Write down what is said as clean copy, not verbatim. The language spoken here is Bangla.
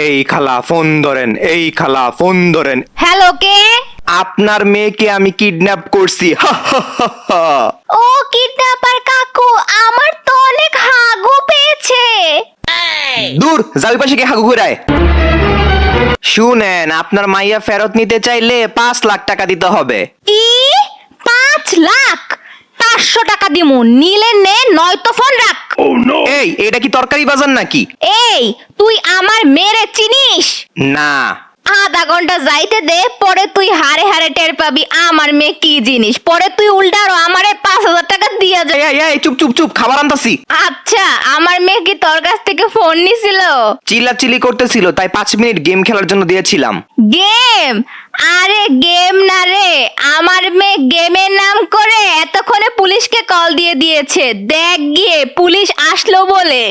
এই খালা ফোন ধরেন, এই খালা ফোন ধরেন। হ্যালো, কে? আপনার মেয়েকে আমি কিডন্যাপ করছি। ও কিডন্যাপার কাকু, আমার তো অনেক হাগু পেয়েছে। দূর যাবি পাশে কে হাগু ঘুরায়। শুনেন, আপনার মাইয়া ফেরত নিতে চাইলে 5 লাখ টাকা দিতে হবে। কি? 5 লাখ? 500 টাকা দিমু, নিলে নে, নয়তো ফোন রাখ। এই এটা কি তরকারি বাজার নাকি? এই, তুই আমার মেরে চিনিস? না। আধা ঘন্টা যাইতে দে, পরে তুই হারে হারে টের পাবি আমার মেয়ে কি জিনিস। পরে তুই উল্টা আরো আমারে 5,000 টাকা দিয়া যা। এই চুপ চুপ চুপ, খাবার আনতাছি। আচ্ছা, আমার মেয়ে কি তোর কাছ থেকে ফোন নিছিল? চিল্লাচিল্লি করতেছিল, তাই 5 মিনিট গেম খেলার জন্য দিয়েছিলাম। গেম? আরে গেম না রে, আমার মেয়ে গেমের নাম করে এতক্ষণে পুলিশকে কল দিয়ে দিয়েছে। দেখ গিয়ে পুলিশ আসলো বলে।